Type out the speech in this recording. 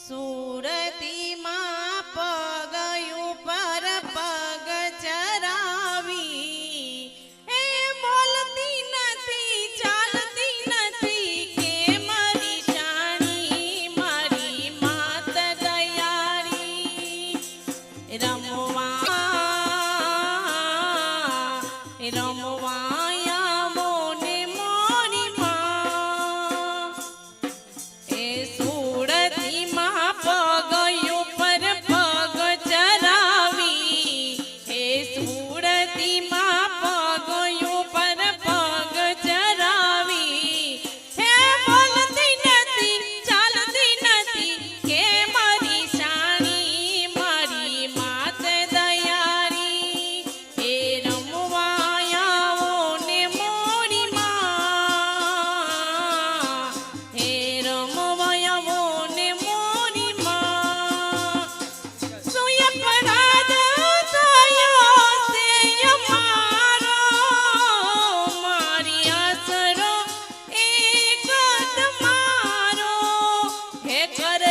સુરતી માં પગયું પર પગ ચરાવી એ બોલતી નથી ચાલતી નથી કે મારી શાણી મારી માત દયાળી રમવા આવો ને મોરી માં એ સુરતી માં પગયું પર પગ ચરાવી એ સુરતી માં પગયું પર પગ ચરાવી હે બોલતી નથી ચાલતી નથી કે મારી શાણી મારી માત દયાળી એ રમવા આવો ને મોરી માં હે રમવા આવો ને મોરી માં સુય પરાદ થયો છે અમારો મારી આસરો એક જ મારો હે કર